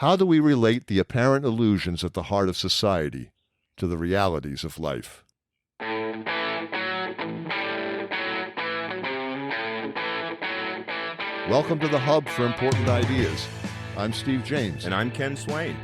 How do we relate the apparent illusions at the heart of society to the realities of life? Welcome to the Hub for Important Ideas. I'm Steve James. And I'm Ken Swain.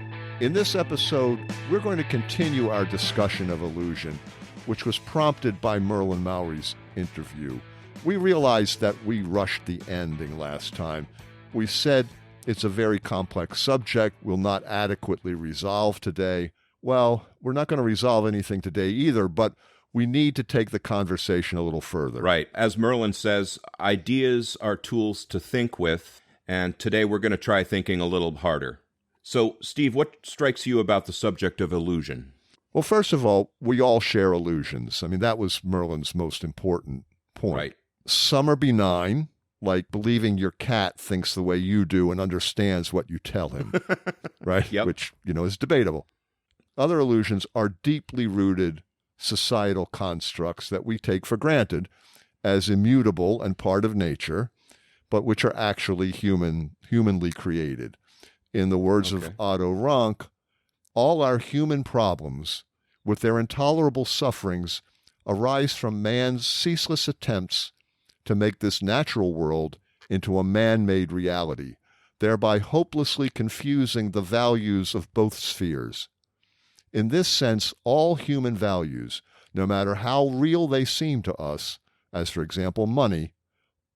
In this episode, we're going to continue our discussion of illusion, which was prompted by Merlyn Mowrey's interview. We realized that we rushed the ending last time. We said it's a very complex subject, will not adequately resolve today. Well, we're not going to resolve anything today either, but we need to take the conversation a little further. Right. As Merlyn says, ideas are tools to think with, and today we're going to try thinking a little harder. So, Steve, what strikes you about the subject of illusion? Well, first of all, we all share illusions. I mean, that was Merlyn's most important point. Right. Some are benign, like believing your cat thinks the way you do and understands what you tell him, right? Yep. Which, is debatable. Other illusions are deeply rooted societal constructs that we take for granted as immutable and part of nature, but which are actually humanly created. In the words of Otto Rank, all our human problems, with their intolerable sufferings, arise from man's ceaseless attempts to make this natural world into a man-made reality, thereby hopelessly confusing the values of both spheres. In this sense, all human values, no matter how real they seem to us, as for example money,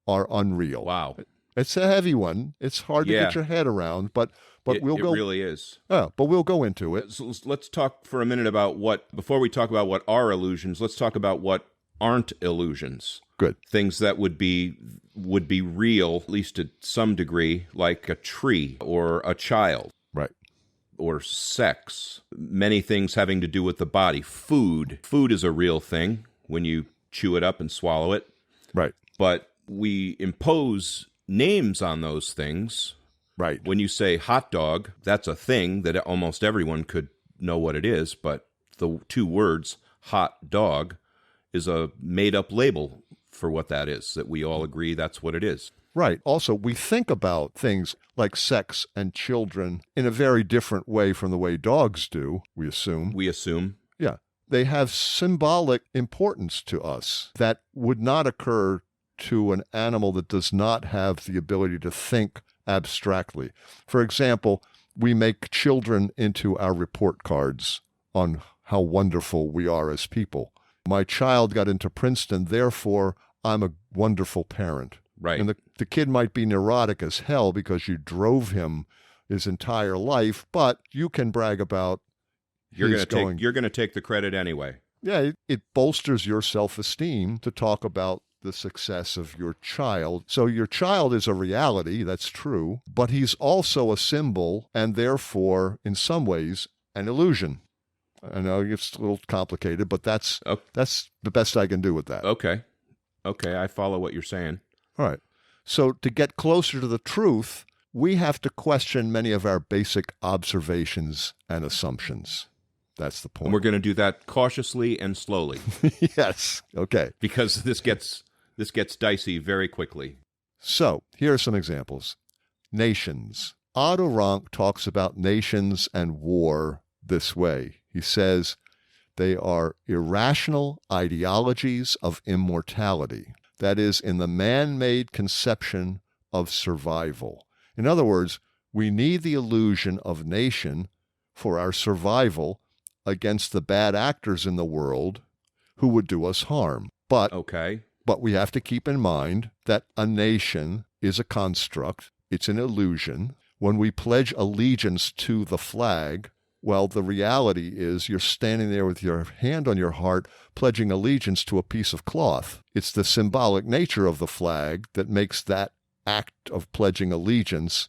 are unreal. Wow. It's a heavy one. It's hard to get your head around, but it really is. But we'll go into it. So let's talk for a minute about before we talk about what are illusions, let's talk about what aren't illusions. Good. Things that would be real, at least to some degree, like a tree or a child. Right. Or sex. Many things having to do with the body. Food. Food is a real thing when you chew it up and swallow it. Right. But we impose names on those things. Right. When you say hot dog, that's a thing that almost everyone could know what it is, but the two words, hot dog, is a made-up label for what that is, that we all agree that's what it is. Right. Also, we think about things like sex and children in a very different way from the way dogs do, we assume. Yeah. They have symbolic importance to us that would not occur to an animal that does not have the ability to think abstractly. For example, we make children into our report cards on how wonderful we are as people. My child got into Princeton, therefore I'm a wonderful parent. Right. And the kid might be neurotic as hell because you drove him his entire life, but you can brag about you're going to take the credit anyway. Yeah, it bolsters your self-esteem to talk about the success of your child. So your child is a reality, that's true, but he's also a symbol and therefore, in some ways, an illusion. I know it's a little complicated, but that's the best I can do with that. Okay, I follow what you're saying. All right. So to get closer to the truth, we have to question many of our basic observations and assumptions. That's the point. And we're going to do that cautiously and slowly. Yes. Okay. Because this gets dicey very quickly. So here are some examples. Nations. Otto Rank talks about nations and war this way. He says they are irrational ideologies of immortality. That is, in the man-made conception of survival. In other words, we need the illusion of nation for our survival against the bad actors in the world who would do us harm. But we have to keep in mind that a nation is a construct. It's an illusion. When we pledge allegiance to the flag, well, the reality is you're standing there with your hand on your heart, pledging allegiance to a piece of cloth. It's the symbolic nature of the flag that makes that act of pledging allegiance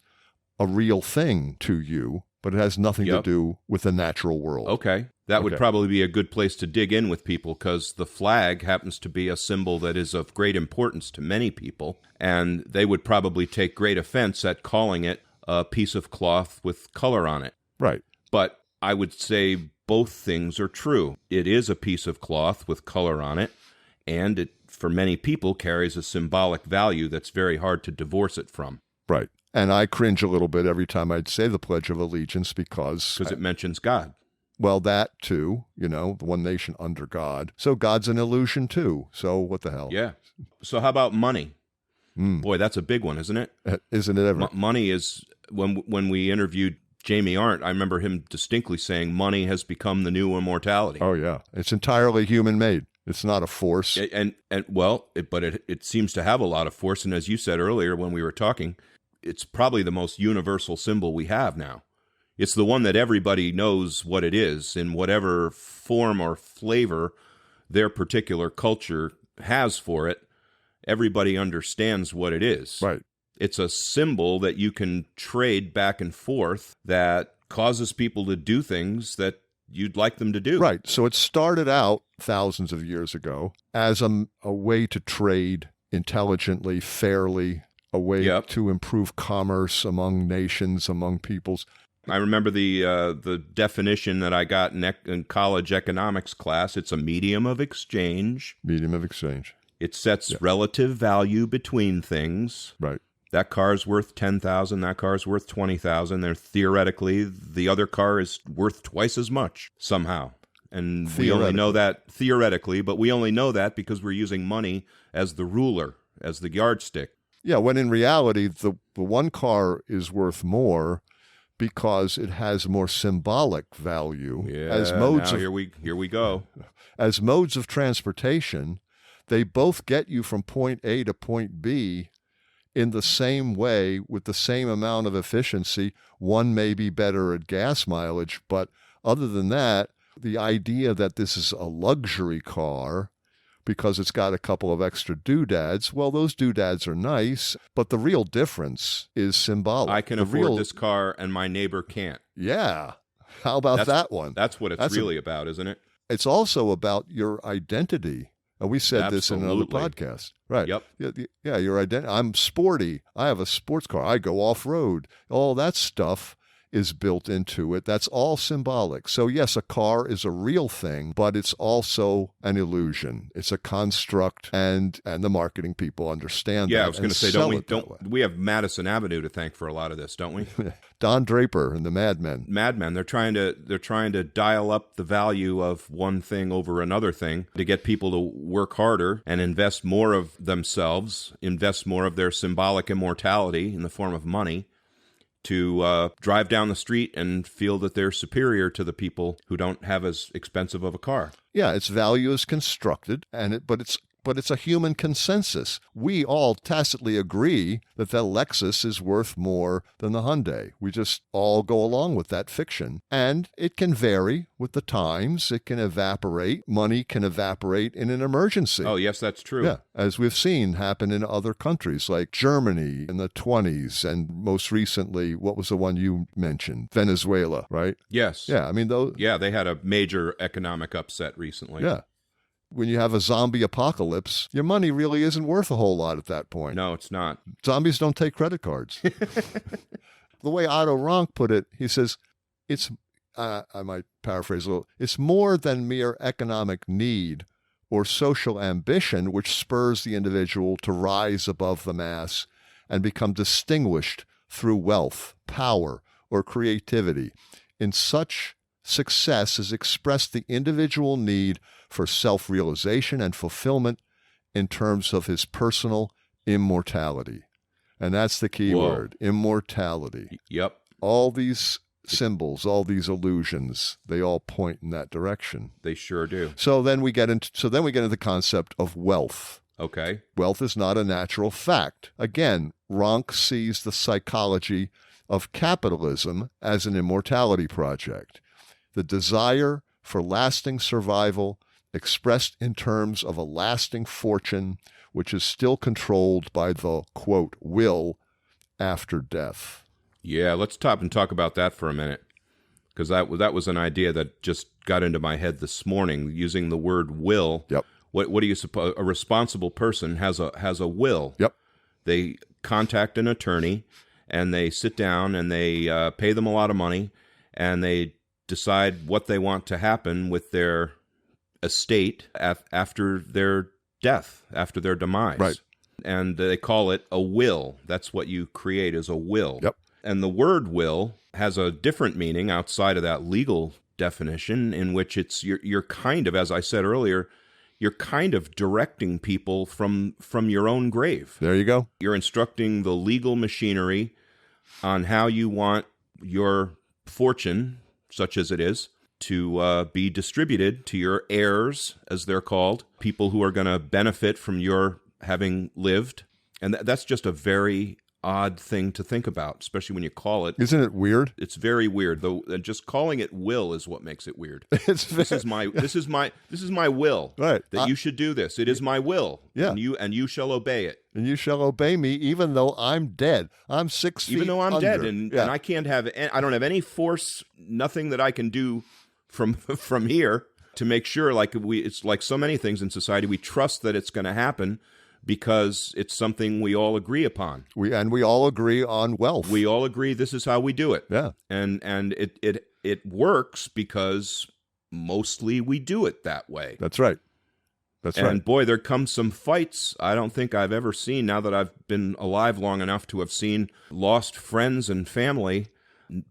a real thing to you, but it has nothing to do with the natural world. Okay. That would probably be a good place to dig in with people, because the flag happens to be a symbol that is of great importance to many people, and they would probably take great offense at calling it a piece of cloth with color on it. Right. But I would say both things are true. It is a piece of cloth with color on it, and it, for many people, carries a symbolic value that's very hard to divorce it from. Right. And I cringe a little bit every time I'd say the Pledge of Allegiance because it mentions God. Well, that too, the one nation under God. So God's an illusion too. So what the hell? Yeah. So how about money? Boy, that's a big one, isn't it? Isn't it ever? Money is, when we interviewed Jamie Arndt, I remember him distinctly saying money has become the new immortality. Oh, yeah. It's entirely human-made. It's not a force. But it seems to have a lot of force. And as you said earlier when we were talking, it's probably the most universal symbol we have now. It's the one that everybody knows what it is in whatever form or flavor their particular culture has for it. Everybody understands what it is. Right. It's a symbol that you can trade back and forth that causes people to do things that you'd like them to do. Right. So it started out thousands of years ago as a way to trade intelligently, fairly, a way to improve commerce among nations, among peoples. I remember the definition that I got in college economics class. It's a medium of exchange. Medium of exchange. It sets relative value between things. Right. That car's worth $10,000. That car's worth $20,000. They're theoretically, the other car is worth twice as much somehow. And we only know that theoretically, but we only know that because we're using money as the ruler, as the yardstick. Yeah, when in reality, the one car is worth more because it has more symbolic value. Yeah, as modes here we go. As modes of transportation, they both get you from point A to point B in the same way with the same amount of efficiency. One may be better at gas mileage, but other than that, the idea that this is a luxury car because it's got a couple of extra doodads, well, those doodads are nice, but the real difference is symbolic. I can afford this car and my neighbor can't. Yeah. How about that one? That's what it's really about, isn't it? It's also about your identity. And we said this in another podcast. Right. Yep. Yeah, your identity. I'm sporty. I have a sports car. I go off-road. All that stuff is built into it. That's all symbolic. So yes, a car is a real thing, but it's also an illusion. It's a construct, and the marketing people understand that. Yeah, I was going to say, don't we have Madison Avenue to thank for a lot of this, don't we? Don Draper and the Mad Men. They're trying to dial up the value of one thing over another thing to get people to work harder and invest more of themselves, invest more of their symbolic immortality in the form of money, to drive down the street and feel that they're superior to the people who don't have as expensive of a car. Yeah, its value is constructed, but it's a human consensus. We all tacitly agree that the Lexus is worth more than the Hyundai. We just all go along with that fiction. And it can vary with the times. It can evaporate. Money can evaporate in an emergency. Oh, yes, that's true. Yeah, as we've seen happen in other countries like Germany in the 1920s, and most recently, what was the one you mentioned? Venezuela, right? Yes. Yeah, I mean, those. Yeah, they had a major economic upset recently. Yeah. When you have a zombie apocalypse, your money really isn't worth a whole lot at that point. No, it's not. Zombies don't take credit cards. The way Otto Rank put it, he says, I might paraphrase a little, it's more than mere economic need or social ambition which spurs the individual to rise above the mass and become distinguished through wealth, power, or creativity. In such success is expressed the individual need for self-realization and fulfillment in terms of his personal immortality. And that's the key word, immortality. Yep. All these symbols, all these illusions, they all point in that direction. They sure do. So then we get into the concept of wealth. Okay. Wealth is not a natural fact. Again, Rank sees the psychology of capitalism as an immortality project. The desire for lasting survival expressed in terms of a lasting fortune, which is still controlled by the, quote, will after death. Yeah, let's stop and talk about that for a minute, because that was an idea that just got into my head this morning, using the word will. Yep. What do you suppose? A responsible person has a will. Yep. They contact an attorney, and they sit down, and they pay them a lot of money, and they decide what they want to happen with their estate after their death, after their demise. Right. and they call it a will. That's what you create, is a will. Yep. And the word will has a different meaning outside of that legal definition, in which you're kind of, as I said earlier, you're kind of directing people from your own grave. There you go. You're instructing the legal machinery on how you want your fortune, such as it is, to be distributed to your heirs, as they're called, people who are going to benefit from your having lived. And that's just a very odd thing to think about, especially when you call it. Isn't it weird? It's very weird, though. Just calling it will is what makes it weird. This is my will. Right. That you should do this. It is my will. Yeah. And you shall obey it. And you shall obey me, even though I'm dead. I'm 6 feet even though I'm under. dead, and I can't have. I don't have any force. Nothing that I can do from here to make sure. It's like so many things in society. We trust that it's going to happen, because it's something we all agree upon. We all agree on wealth. We all agree this is how we do it. Yeah. And it works because mostly we do it that way. That's right. That's right. And boy, there comes some fights I don't think I've ever seen, now that I've been alive long enough to have seen lost friends and family.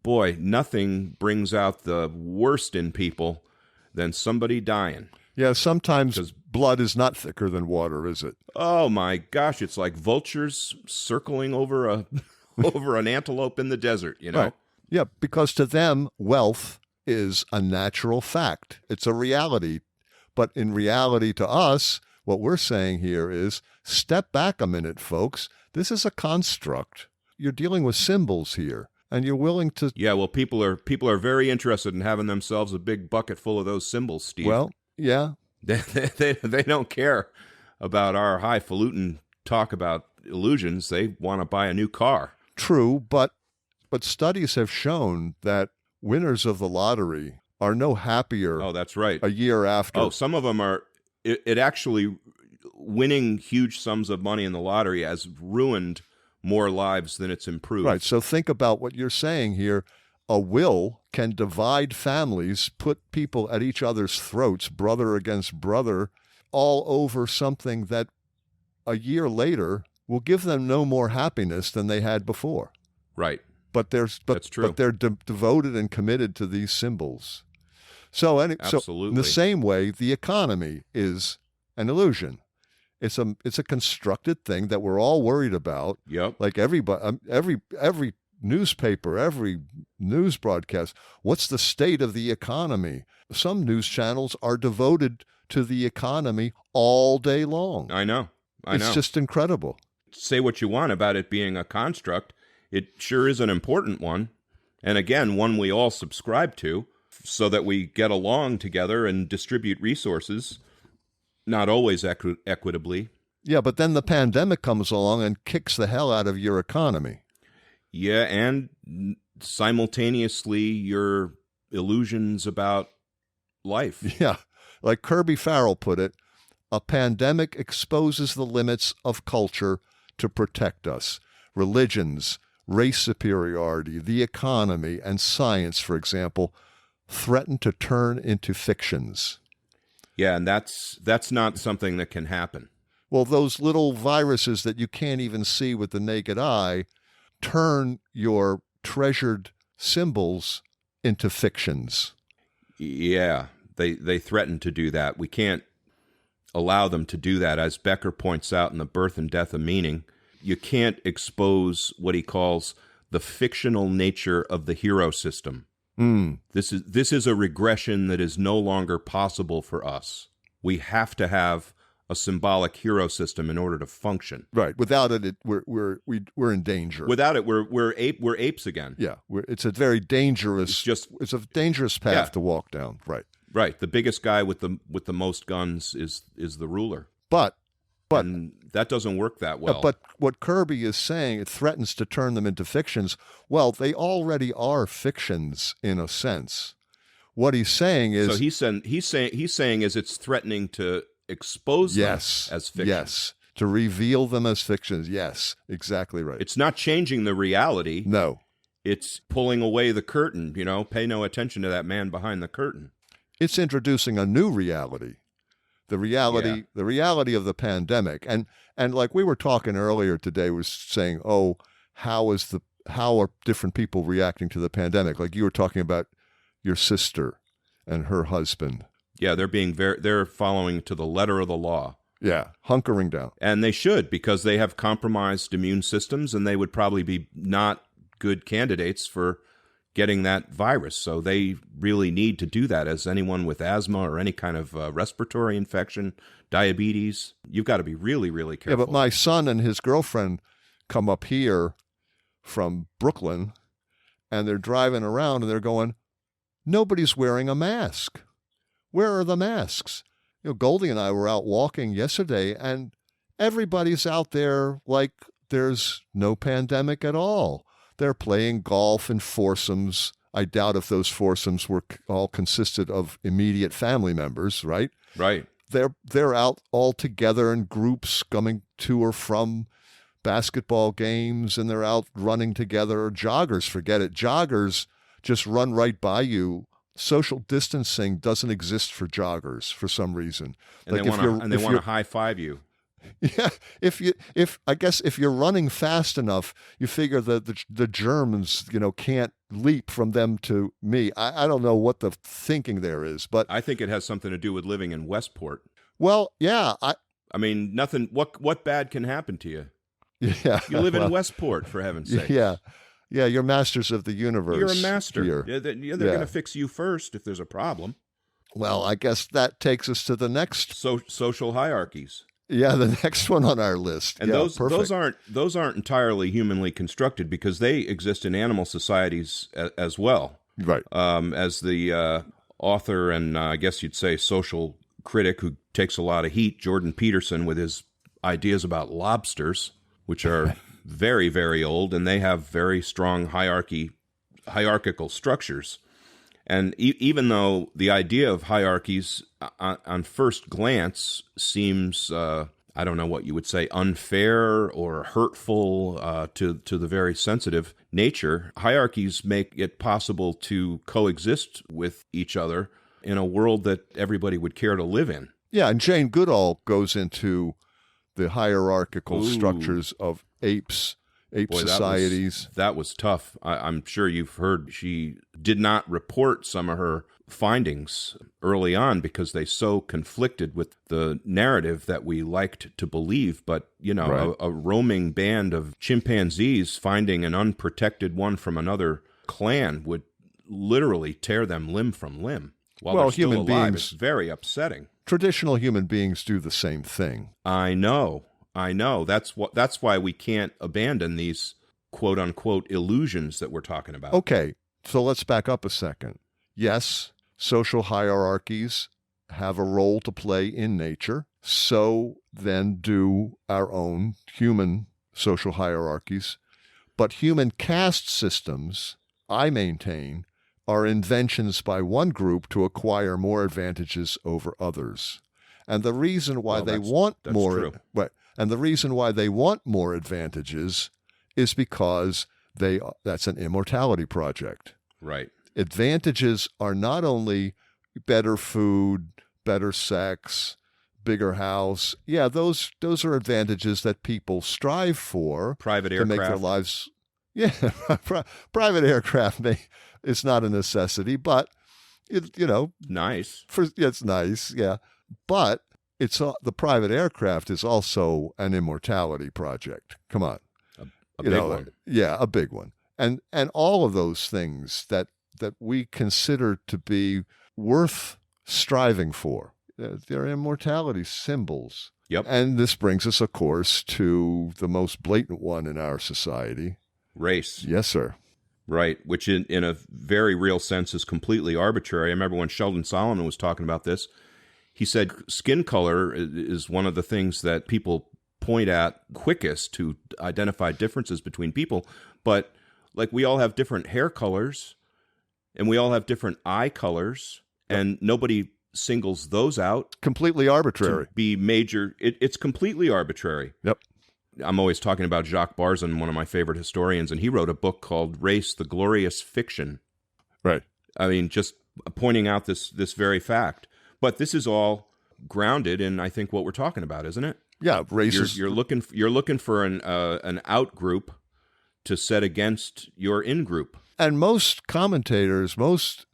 Boy, nothing brings out the worst in people than somebody dying. Yeah, sometimes blood is not thicker than water, is it? Oh my gosh, it's like vultures circling over an antelope in the desert, you know? Right. Yeah, because to them, wealth is a natural fact. It's a reality. But in reality to us, what we're saying here is, step back a minute, folks. This is a construct. You're dealing with symbols here, and you're willing to... Yeah, well, people are very interested in having themselves a big bucket full of those symbols, Steve. Well, yeah. They don't care about our highfalutin talk about illusions. They want to buy a new car. True, but studies have shown that winners of the lottery are no happier. Oh, that's right. A year after. Oh, some of them are. It actually, winning huge sums of money in the lottery has ruined more lives than it's improved. Right. So think about what you're saying here. A will can divide families, put people at each other's throats, brother against brother, all over something that a year later will give them no more happiness than they had before. Right. That's true. But they're devoted and committed to these symbols. So in the same way, the economy is an illusion. It's a constructed thing that we're all worried about. Yep. Like everybody, every newspaper, every news broadcast. What's the state of the economy? Some news channels are devoted to the economy all day long. I know. It's just incredible. Say what you want about it being a construct. It sure is an important one. And again, one we all subscribe to so that we get along together and distribute resources, not always equitably. Yeah, but then the pandemic comes along and kicks the hell out of your economy. Yeah, and simultaneously your illusions about life. Yeah, like Kirby Farrell put it, a pandemic exposes the limits of culture to protect us. Religions, race superiority, the economy, and science, for example, threaten to turn into fictions. Yeah, and that's not something that can happen. Well, those little viruses that you can't even see with the naked eye turn your treasured symbols into fictions. Yeah, they threaten to do that. We can't allow them to do that. As Becker points out in The Birth and Death of Meaning, you can't expose what he calls the fictional nature of the hero system. This is a regression that is no longer possible for us. We have to have a symbolic hero system in order to function. Right. Without it, we're in danger. Without it, we're apes again. Yeah. It's a very dangerous. It's a dangerous path to walk down. Right. Right. The biggest guy with the most guns is the ruler. But and that doesn't work that well. But what Kirby is saying, it threatens to turn them into fictions. Well, they already are fictions in a sense. What he's saying is, so he's saying is it's threatening to expose them as fictions. Yes, to reveal them as fictions. Yes, exactly right. It's not changing the reality. No. It's pulling away the curtain, pay no attention to that man behind the curtain. It's introducing a new reality The reality of the pandemic. And like we were talking earlier today was saying, oh, how are different people reacting to the pandemic? Like you were talking about your sister and her husband. Yeah, they're following to the letter of the law. Yeah, hunkering down. And they should, because they have compromised immune systems, and they would probably be not good candidates for getting that virus. So they really need to do that. As anyone with asthma or any kind of respiratory infection, diabetes, you've got to be really, really careful. Yeah, but my son and his girlfriend come up here from Brooklyn, and they're driving around, and they're going, nobody's wearing a mask. Where are the masks? Goldie and I were out walking yesterday, and everybody's out there like there's no pandemic at all. They're playing golf in foursomes. I doubt if those foursomes were all consisted of immediate family members, right? Right. They're out all together in groups coming to or from basketball games, and they're out running together. Joggers, forget it. Joggers just run right by you. Social distancing doesn't exist for joggers for some reason. And they want to high five you. Yeah, if you're running fast enough, you figure that the Germans, can't leap from them to me. I don't know what the thinking there is, but I think it has something to do with living in Westport. Well, yeah, I mean, nothing. What bad can happen to you? Yeah, you live in Westport, for heaven's sake. Yeah. Yeah, you're masters of the universe. You're a master. Here. Yeah, they're going to fix you first if there's a problem. Well, I guess that takes us to the next social hierarchies. Yeah, the next one on our list. And those aren't entirely humanly constructed, because they exist in animal societies as well. Right. As the author and I guess you'd say social critic who takes a lot of heat, Jordan Peterson, with his ideas about lobsters, which are very, very old, and they have very strong hierarchical structures. And even though the idea of hierarchies on first glance seems, I don't know what you would say, unfair or hurtful to the very sensitive nature, hierarchies make it possible to coexist with each other in a world that everybody would care to live in. Yeah, and Jane Goodall goes into the hierarchical structures of ape societies. That was tough. I'm sure you've heard she did not report some of her findings early on because they so conflicted with the narrative that we liked to believe. But, right. a roaming band of chimpanzees finding an unprotected one from another clan would literally tear them limb from limb. While they're still alive, beings, it's very upsetting. Traditional human beings do the same thing. I know. That's why we can't abandon these quote unquote illusions that we're talking about. Okay, so let's back up a second. Yes, social hierarchies have a role to play in nature. So then do our own human social hierarchies. But human caste systems, I maintain, are inventions by one group to acquire more advantages over others. And the reason why that's true. And the reason why they want more advantages is because that's an immortality project. Right. Advantages are not only better food, better sex, bigger house. Yeah, those are advantages that people strive for. Private to aircraft. Make their lives. Yeah, private aircraft it's not a necessity, but nice. It's nice, yeah. But the private aircraft is also an immortality project. Come on. A big one. Yeah, a big one. And all of those things that we consider to be worth striving for, they're immortality symbols. Yep. And this brings us, of course, to the most blatant one in our society. Race. Yes, sir. Right, which in a very real sense is completely arbitrary. I remember when Sheldon Solomon was talking about this, he said skin color is one of the things that people point at quickest to identify differences between people. But like we all have different hair colors and we all have different eye colors, and nobody singles those out. Completely arbitrary. To be major. It's completely arbitrary. Yep. I'm always talking about Jacques Barzun, one of my favorite historians, and he wrote a book called Race, the Glorious Fiction. Right. I mean, just pointing out this very fact. But this is all grounded in, I think, what we're talking about, isn't it? Yeah, races. You're looking for an out group to set against your in group. And most commentators, most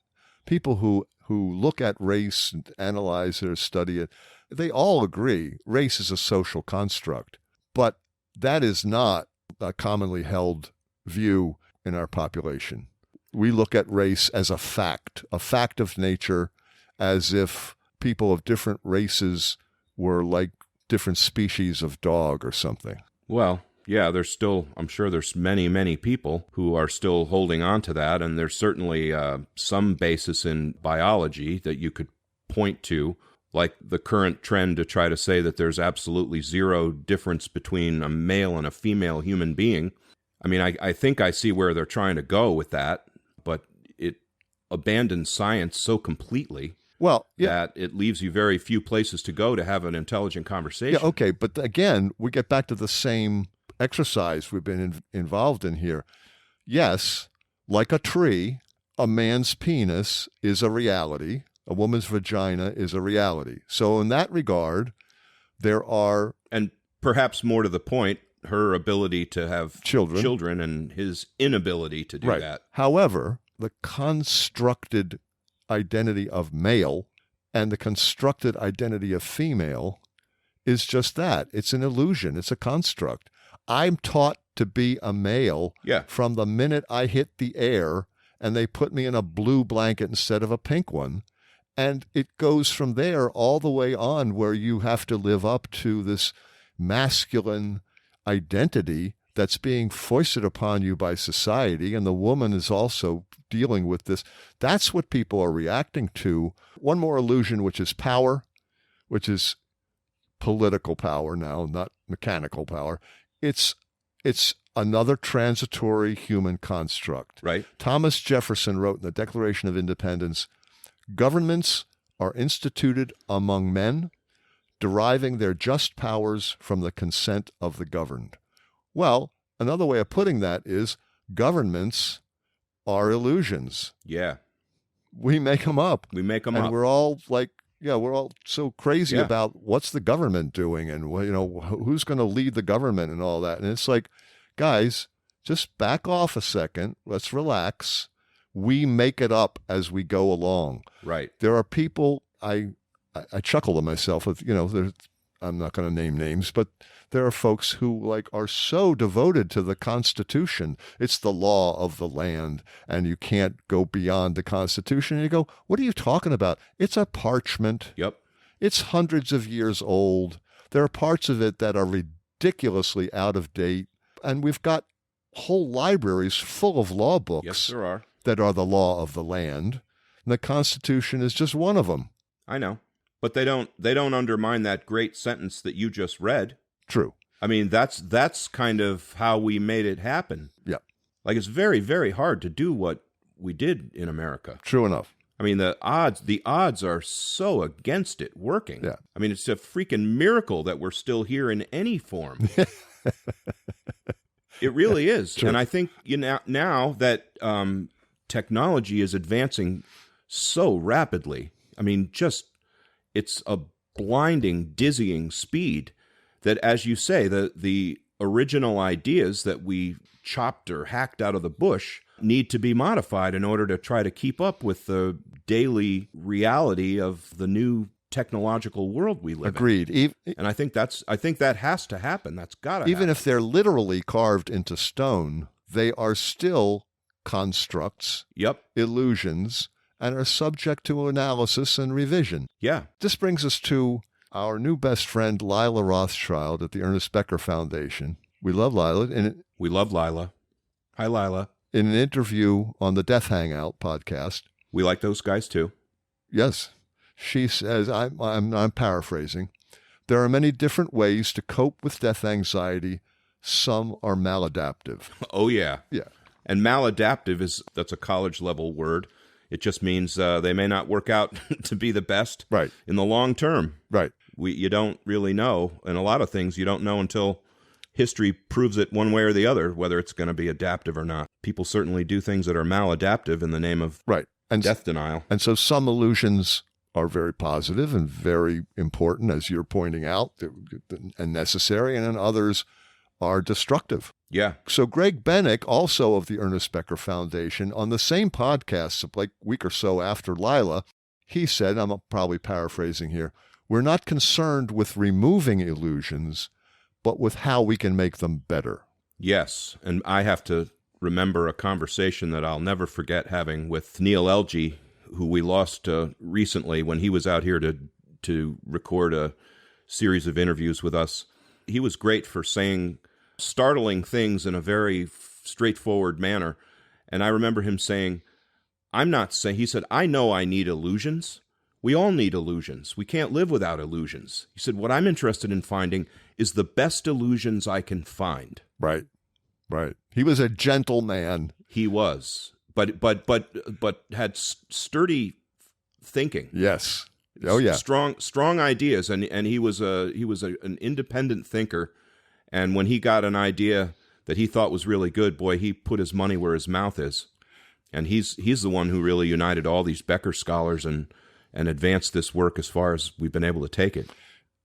people who look at race and analyze it or study it, they all agree race is a social construct. But that is not a commonly held view in our population. We look at race as a fact of nature, as if people of different races were like different species of dog or something. Well, yeah, I'm sure there's many, many people who are still holding on to that, and there's certainly some basis in biology that you could point to, like the current trend to try to say that there's absolutely zero difference between a male and a female human being. I mean, I think I see where they're trying to go with that, but it abandons science so completely. Well, yeah. That it leaves you very few places to go to have an intelligent conversation. Yeah, okay, but again, we get back to the same exercise we've been involved in here. Yes, like a tree, a man's penis is a reality. A woman's vagina is a reality. So in that regard, there are... And perhaps more to the point, her ability to have children and his inability to do that. However, the constructed identity of male and the constructed identity of female is just that. It's an illusion. It's a construct. I'm taught to be a male from the minute I hit the air and they put me in a blue blanket instead of a pink one. And it goes from there all the way on where you have to live up to this masculine identity that's being foisted upon you by society. And the woman is also dealing with this. That's what people are reacting to. One more illusion, which is power, which is political power now, not mechanical power. It's another transitory human construct. Right. Thomas Jefferson wrote in the Declaration of Independence, "Governments are instituted among men, deriving their just powers from the consent of the governed." Well, another way of putting that is governments are illusions. Yeah. We make them up. And we're all like, we're all so crazy about what's the government doing and, who's going to lead the government and all that. And it's like, guys, just back off a second. Let's relax. We make it up as we go along. Right. There are people, I chuckle to myself with, I'm not going to name names, but there are folks who are so devoted to the Constitution. It's the law of the land, and you can't go beyond the Constitution. And you go, what are you talking about? It's a parchment. Yep. It's hundreds of years old. There are parts of it that are ridiculously out of date, and we've got whole libraries full of law books. Yes, there are. That are the law of the land. And the Constitution is just one of them. I know. But they don't undermine that great sentence that you just read. True. I mean, that's kind of how we made it happen. Yeah. It's very, very hard to do what we did in America. True enough. I mean, the odds are so against it working. Yeah. I mean, it's a freaking miracle that we're still here in any form. It really is. True. And I think now that technology is advancing so rapidly, I mean, it's a blinding, dizzying speed that, as you say, the original ideas that we chopped or hacked out of the bush need to be modified in order to try to keep up with the daily reality of the new technological world we live Agreed. in. And I think that has to happen. That's got to happen. Even if they're literally carved into stone, they are still constructs, illusions, and are subject to analysis and revision. Yeah. This brings us to our new best friend, Lila Rothschild at the Ernest Becker Foundation. We love Lila. We love Lila. Hi, Lila. In an interview on the Death Hangout podcast. We like those guys too. Yes. She says, I'm paraphrasing, there are many different ways to cope with death anxiety. Some are maladaptive. Oh, yeah. Yeah. And maladaptive that's a college level word. It just means they may not work out to be the best in the long term. Right. You don't really know. And a lot of things you don't know until history proves it one way or the other, whether it's going to be adaptive or not. People certainly do things that are maladaptive in the name of death denial. And so some illusions are very positive and very important, as you're pointing out, and necessary, and then others are destructive. Yeah. So Greg Bennick, also of the Ernest Becker Foundation, on the same podcast, like a week or so after Lila, he said, I'm probably paraphrasing here, we're not concerned with removing illusions, but with how we can make them better. Yes, and I have to remember a conversation that I'll never forget having with Neil Elgie, who we lost recently when he was out here to record a series of interviews with us. He was great for saying startling things in a very straightforward manner. And I remember him saying, he said, I know I need illusions. We all need illusions. We can't live without illusions. He said, what I'm interested in finding is the best illusions I can find. Right. Right. He was a gentle man. He was, but had sturdy thinking. Yes. Oh yeah. Strong ideas, and he was an independent thinker. And when he got an idea that he thought was really good, boy, he put his money where his mouth is. And he's the one who really united all these Becker scholars and advanced this work as far as we've been able to take it.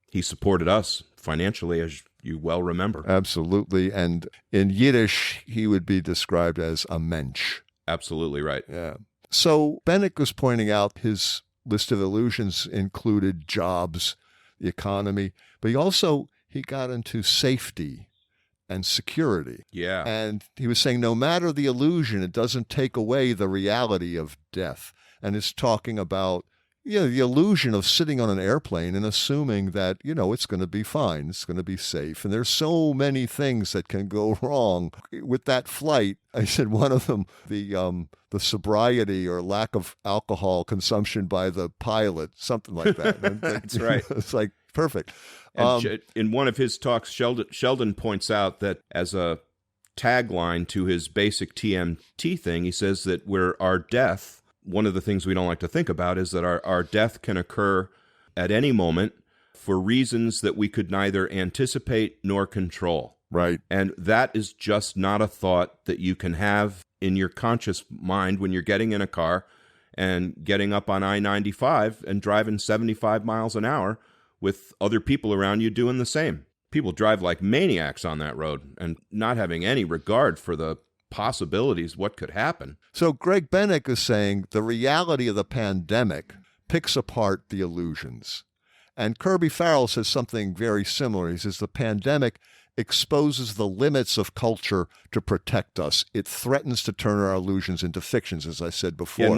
He supported us financially, as you well remember. Absolutely. And in Yiddish, he would be described as a mensch. Absolutely right. Yeah. So Bennick was pointing out his list of illusions included jobs, the economy, but he got into safety and security. Yeah. And he was saying no matter the illusion, it doesn't take away the reality of death. And it's talking about the illusion of sitting on an airplane and assuming that, it's going to be fine. It's going to be safe. And there's so many things that can go wrong with that flight. I said one of them, the sobriety or lack of alcohol consumption by the pilot, something like that. That's right. It's like perfect. And in one of his talks, Sheldon points out that as a tagline to his basic TMT thing, he says that our death, one of the things we don't like to think about is that our death can occur at any moment for reasons that we could neither anticipate nor control. Right. And that is just not a thought that you can have in your conscious mind when you're getting in a car and getting up on I-95 and driving 75 miles an hour with other people around you doing the same. People drive like maniacs on that road and not having any regard for the possibilities, what could happen. So Greg Bennick is saying the reality of the pandemic picks apart the illusions. And Kirby Farrell says something very similar. He says the pandemic exposes the limits of culture to protect us. It threatens to turn our illusions into fictions, as I said before. And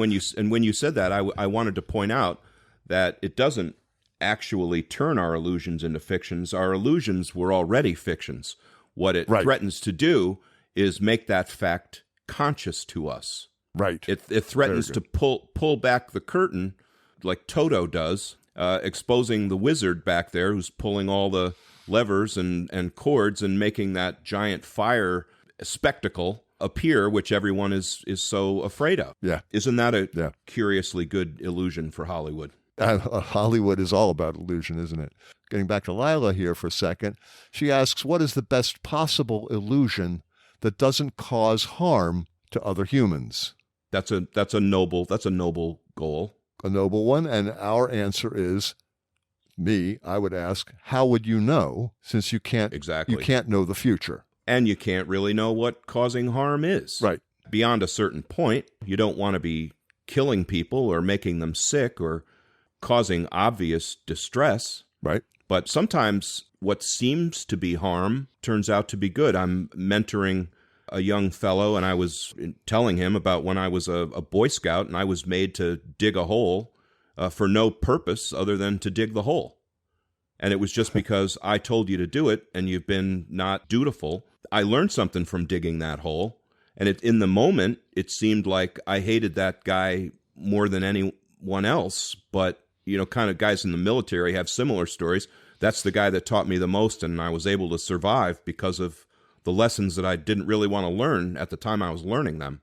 when you said that, I wanted to point out that it doesn't actually turn our illusions into fictions. Our illusions were already fictions. What it threatens to do is make that fact conscious to us. Right. It threatens to pull back the curtain like Toto does, exposing the wizard back there who's pulling all the levers and cords and making that giant fire spectacle appear, which everyone is so afraid of. Yeah. Isn't that a curiously good illusion for Hollywood? Hollywood is all about illusion, isn't it? Getting back to Lila here for a second, she asks, what is the best possible illusion that doesn't cause harm to other humans? That's a noble goal. A noble one. And our answer is, I would ask, how would you know, since you can't know the future? And you can't really know what causing harm is. Right. Beyond a certain point, you don't want to be killing people or making them sick or causing obvious distress. Right. But sometimes what seems to be harm turns out to be good. I'm mentoring a young fellow, and I was telling him about when I was a Boy Scout, and I was made to dig a hole for no purpose other than to dig the hole. And it was just because I told you to do it, and you've been not dutiful. I learned something from digging that hole, and in the moment, it seemed like I hated that guy more than anyone else, but kind of guys in the military have similar stories. That's the guy that taught me the most, and I was able to survive because of the lessons that I didn't really want to learn at the time I was learning them.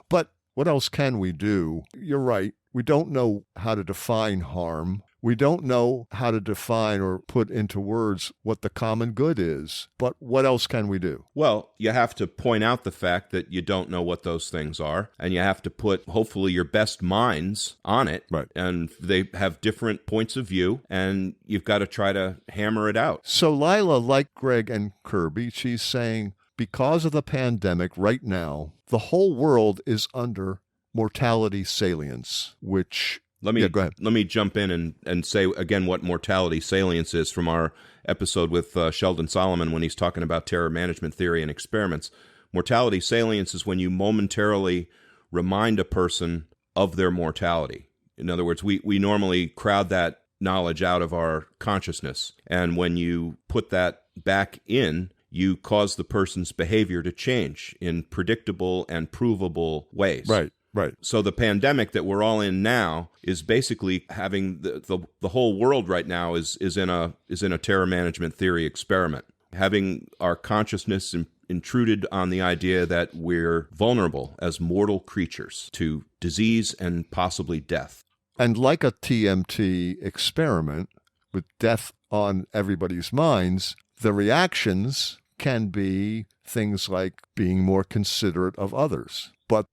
But what else can we do? You're right. We don't know how to define harm. We don't know how to define or put into words what the common good is, but what else can we do? Well, you have to point out the fact that you don't know what those things are, and you have to put, hopefully, your best minds on it. Right. And they have different points of view, and you've got to try to hammer it out. So Lila, like Greg and Kirby, she's saying, because of the pandemic right now, the whole world is under mortality salience, which... Let me go ahead. Let me jump in and say again what mortality salience is from our episode with Sheldon Solomon when he's talking about terror management theory and experiments. Mortality salience is when you momentarily remind a person of their mortality. In other words, we normally crowd that knowledge out of our consciousness. And when you put that back in, you cause the person's behavior to change in predictable and provable ways. Right. Right. So the pandemic that we're all in now is basically having the whole world right now is in a terror management theory experiment, having our consciousness intruded on the idea that we're vulnerable as mortal creatures to disease and possibly death. And like a TMT experiment with death on everybody's minds, the reactions can be things like being more considerate of others. But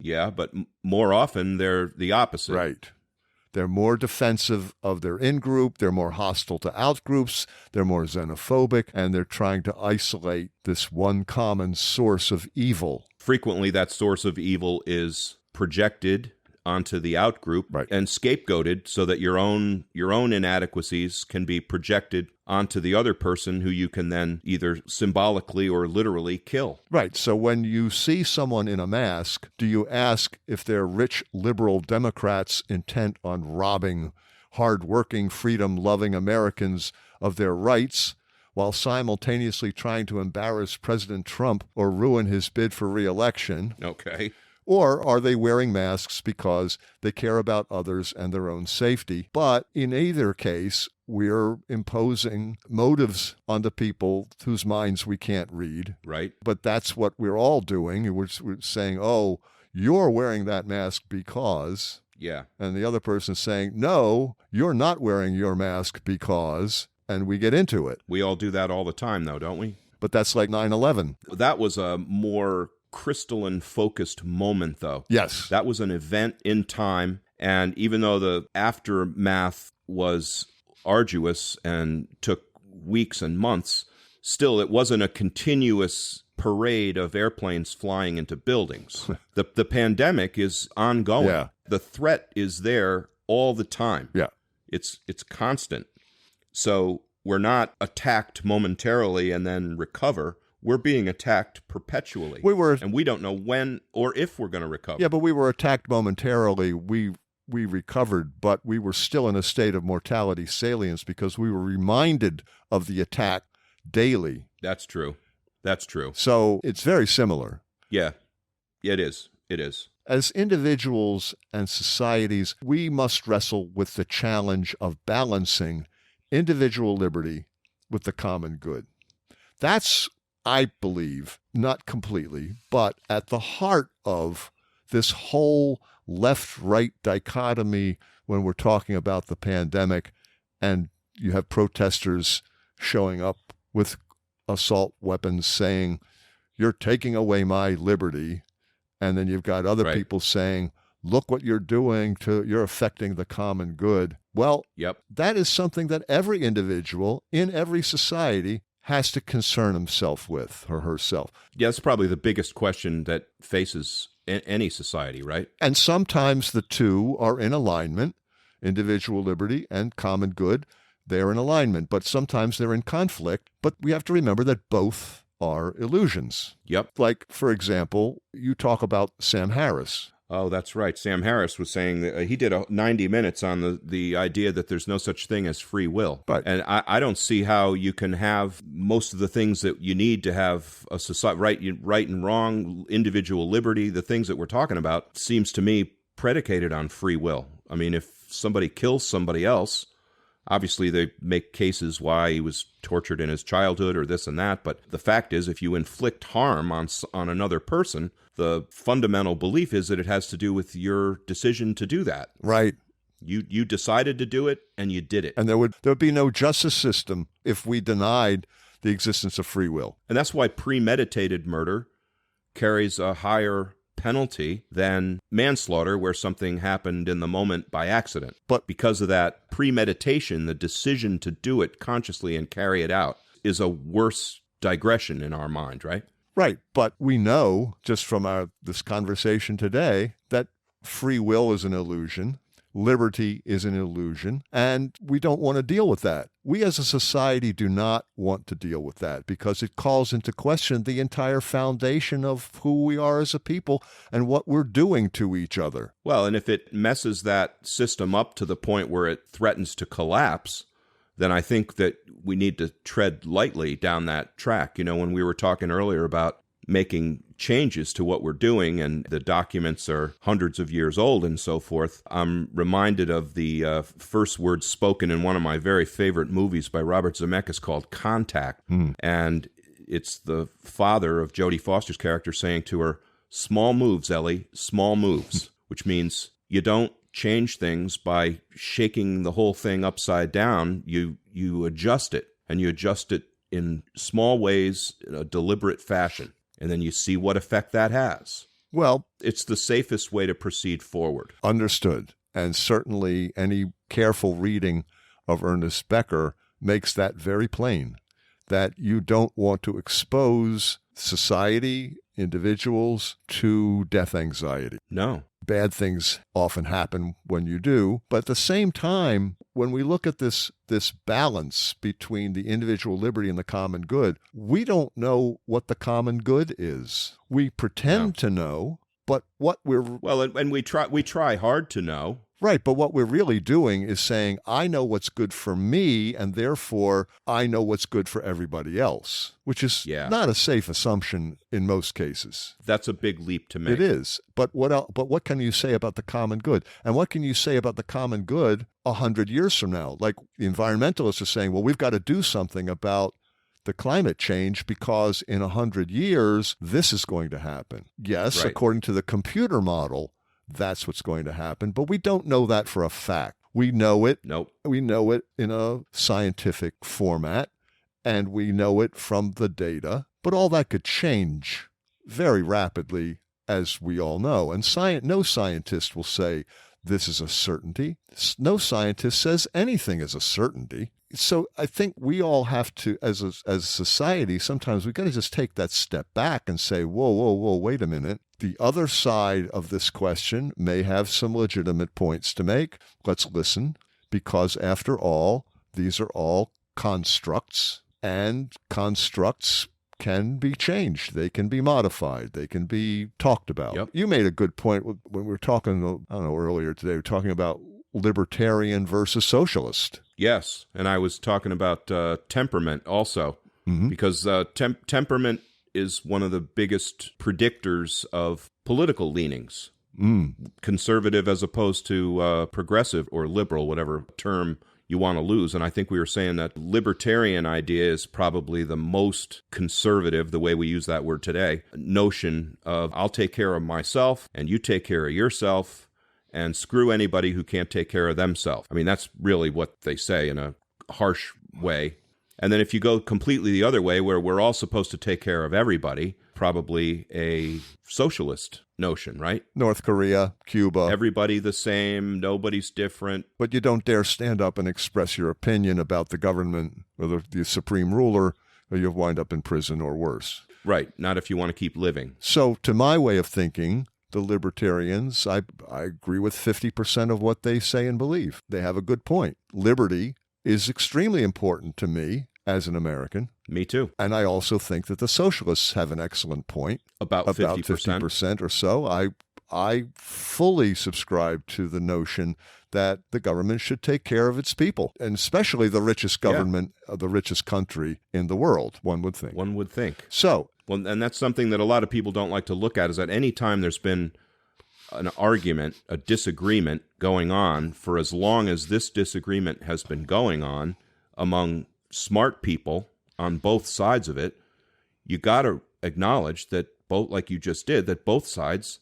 more often they're the opposite. Right. They're more defensive of their in-group, they're more hostile to out-groups, they're more xenophobic, and they're trying to isolate this one common source of evil. Frequently, that source of evil is projected onto the out-group and scapegoated so that your own inadequacies can be projected onto the other person who you can then either symbolically or literally kill. Right. So when you see someone in a mask, do you ask if they're rich, liberal Democrats intent on robbing hardworking, freedom-loving Americans of their rights while simultaneously trying to embarrass President Trump or ruin his bid for re-election? Okay. Or are they wearing masks because they care about others and their own safety? But in either case, we're imposing motives onto people whose minds we can't read. Right. But that's what we're all doing. We're saying, oh, you're wearing that mask because. Yeah. And the other person's saying, no, you're not wearing your mask because. And we get into it. We all do that all the time, though, don't we? But that's like 9/11. That was a more crystalline focused moment, though. Yes. That was an event in time, and even though the aftermath was arduous and took weeks and months, still it wasn't a continuous parade of airplanes flying into buildings. The pandemic is ongoing. Yeah. The threat is there all the time. Yeah. It's constant. So we're not attacked momentarily and then recover. We're being attacked perpetually. And we don't know when or if we're going to recover. Yeah, but we were attacked momentarily. We recovered, but we were still in a state of mortality salience because we were reminded of the attack daily. That's true. So it's very similar. Yeah, it is. As individuals and societies, we must wrestle with the challenge of balancing individual liberty with the common good. That's, I believe, not completely, but at the heart of this whole left-right dichotomy when we're talking about the pandemic, and you have protesters showing up with assault weapons saying, you're taking away my liberty, and then you've got other people saying, look what you're doing you're affecting the common good. Well, that is something that every individual in every society has to concern himself with or herself. Yeah, that's probably the biggest question that faces any society, right? And sometimes the two are in alignment, individual liberty and common good. They're in alignment, but sometimes they're in conflict. But we have to remember that both are illusions. Yep. Like, for example, you talk about Sam Harris. Oh, that's right. Sam Harris was saying that he did 90 minutes on the idea that there's no such thing as free will. Right. And I don't see how you can have most of the things that you need to have a society, right and wrong, individual liberty, the things that we're talking about, seems to me predicated on free will. I mean, if somebody kills somebody else, obviously they make cases why he was tortured in his childhood or this and that. But the fact is, if you inflict harm on another person, the fundamental belief is that it has to do with your decision to do that. Right. You decided to do it, and you did it. And there would be no justice system if we denied the existence of free will. And that's why premeditated murder carries a higher penalty than manslaughter, where something happened in the moment by accident. But because of that premeditation, the decision to do it consciously and carry it out is a worse digression in our mind, right? Right. But we know just from this conversation today that free will is an illusion. Liberty is an illusion, and we don't want to deal with that. We as a society do not want to deal with that because it calls into question the entire foundation of who we are as a people and what we're doing to each other. Well, and if it messes that system up to the point where it threatens to collapse, then I think that we need to tread lightly down that track. You know, when we were talking earlier about making changes to what we're doing, and the documents are hundreds of years old and so forth, I'm reminded of the first words spoken in one of my very favorite movies by Robert Zemeckis called Contact. And it's the father of Jodie Foster's character saying to her, "Small moves, Ellie, small moves," which means you don't change things by shaking the whole thing upside down. You adjust it, and you adjust it in small ways, in a deliberate fashion. And then you see what effect that has. Well, it's the safest way to proceed forward. Understood. And certainly any careful reading of Ernest Becker makes that very plain, that you don't want to expose society, individuals, to death anxiety. No. Bad things often happen when you do, but at the same time, when we look at this balance between the individual liberty and the common good, we don't know what the common good is. We pretend to know, but what we're... Well, and we try hard to know. Right, but what we're really doing is saying, I know what's good for me, and therefore I know what's good for everybody else, which is not a safe assumption in most cases. That's a big leap to make. It is. But what can you say about the common good? And what can you say about the common good 100 years from now? Like the environmentalists are saying, well, we've got to do something about the climate change because in 100 years, this is going to happen. Yes, right. According to the computer model, that's what's going to happen, but we don't know that for a fact. We know it. Nope. We know it in a scientific format, and we know it from the data, but all that could change very rapidly, as we all know. And no scientist will say this is a certainty. No scientist says anything is a certainty. So I think we all have to, as a society, sometimes we've got to just take that step back and say, whoa, wait a minute. The other side of this question may have some legitimate points to make. Let's listen, because after all, these are all constructs, and constructs can be changed. They can be modified. They can be talked about. Yep. You made a good point when we were talking, I don't know, earlier today, we were talking about libertarian versus socialist. Yes, and I was talking about temperament also, because temperament is one of the biggest predictors of political leanings, conservative as opposed to progressive or liberal, whatever term you want to lose. And I think we were saying that libertarian idea is probably the most conservative, the way we use that word today, notion of I'll take care of myself and you take care of yourself, and screw anybody who can't take care of themselves. I mean, that's really what they say in a harsh way. And then if you go completely the other way, where we're all supposed to take care of everybody, probably a socialist notion, right? North Korea, Cuba. Everybody the same, nobody's different. But you don't dare stand up and express your opinion about the government or the supreme ruler, or you'll wind up in prison or worse. Right, not if you want to keep living. So to my way of thinking, the libertarians, I agree with 50% of what they say and believe. They have a good point. Liberty is extremely important to me as an American. Me too. And I also think that the socialists have an excellent point. About 50% or so. I fully subscribe to the notion that the government should take care of its people, and especially the richest government of the richest country in the world, one would think. One would think. So, well, and that's something that a lot of people don't like to look at, is that any time there's been an argument, a disagreement going on, for as long as this disagreement has been going on among smart people on both sides of it, you got to acknowledge that both, like you just did, that both sides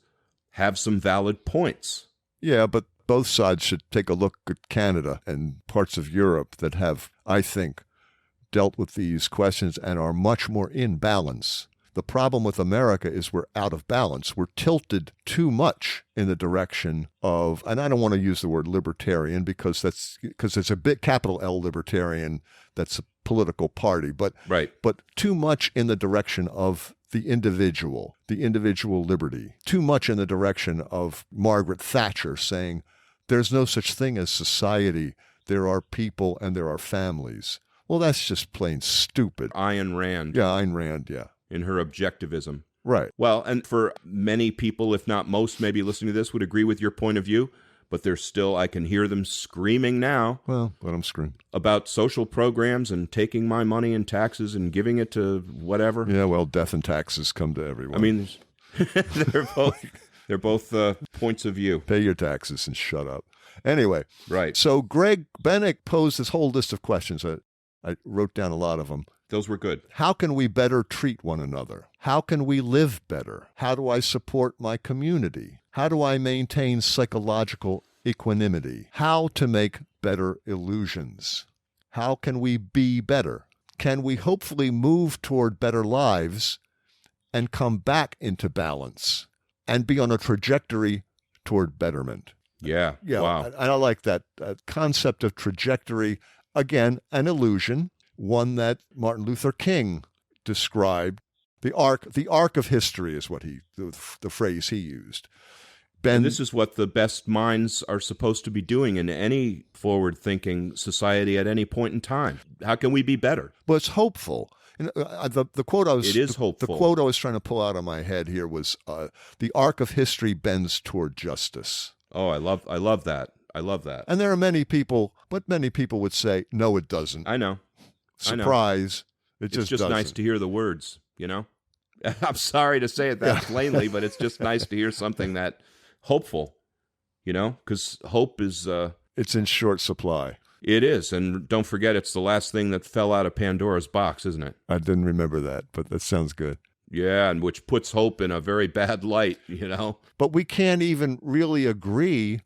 have some valid points. Yeah, but both sides should take a look at Canada and parts of Europe that have, I think, dealt with these questions and are much more in balance. The problem with America is we're out of balance. We're tilted too much in the direction of, and I don't want to use the word libertarian because it's a big capital L libertarian that's a political party, but too much in the direction of the individual liberty, too much in the direction of Margaret Thatcher saying there's no such thing as society. There are people and there are families. Well, that's just plain stupid. Ayn Rand. Yeah, Ayn Rand, yeah. In her objectivism. Right. Well, and for many people, if not most, maybe listening to this would agree with your point of view, but there's still, I can hear them screaming now. Well, let them scream. About social programs and taking my money in taxes and giving it to whatever. Yeah, well, death and taxes come to everyone. I mean, they're both points of view. Pay your taxes and shut up. Anyway. Right. So Greg Bennick posed this whole list of questions. I wrote down a lot of them. Those were good. How can we better treat one another? How can we live better? How do I support my community? How do I maintain psychological equanimity? How to make better illusions? How can we be better? Can we hopefully move toward better lives and come back into balance and be on a trajectory toward betterment? Yeah. Wow. And I like that concept of trajectory. Again, an illusion. One that Martin Luther King described. The arc of history is what the phrase he used. And this is what the best minds are supposed to be doing in any forward-thinking society at any point in time. How can we be better? Well, it's hopeful. The quote I was it is hopeful. The quote I was trying to pull out of my head here was the arc of history bends toward justice. Oh, I love that. I love that. And there are many people would say, no, it doesn't. I know. Surprise. It's just nice to hear the words, you know? I'm sorry to say it that plainly, but it's just nice to hear something that hopeful, you know? Because hope is... it's in short supply. It is, and don't forget, it's the last thing that fell out of Pandora's box, isn't it? I didn't remember that, but that sounds good. Yeah, and which puts hope in a very bad light, you know? But we can't even really agree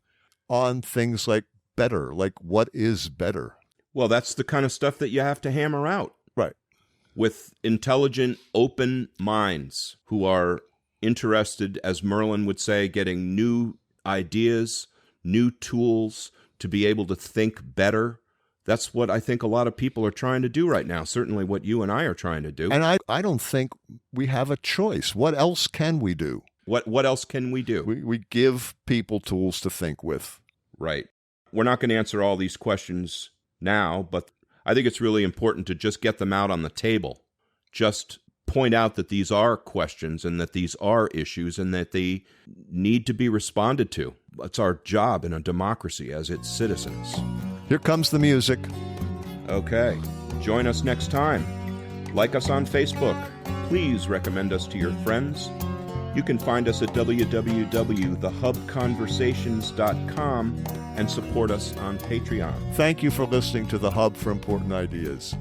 on things like better, like what is better. Well, that's the kind of stuff that you have to hammer out. Right. With intelligent, open minds who are interested, as Merlyn would say, getting new ideas, new tools to be able to think better. That's what I think a lot of people are trying to do right now, certainly what you and I are trying to do. And I don't think we have a choice. What else can we do? What else can we do? We give people tools to think with. Right. We're not going to answer all these questions now, but I think it's really important to just get them out on the table. Just point out that these are questions and that these are issues and that they need to be responded to. It's our job in a democracy as its citizens. Here comes the music. Okay. Join us next time. Like us on Facebook. Please recommend us to your friends. You can find us at www.thehubconversations.com and support us on Patreon. Thank you for listening to The Hub for Important Ideas.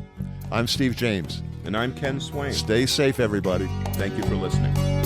I'm Steve James. And I'm Ken Swain. Stay safe, everybody. Thank you for listening.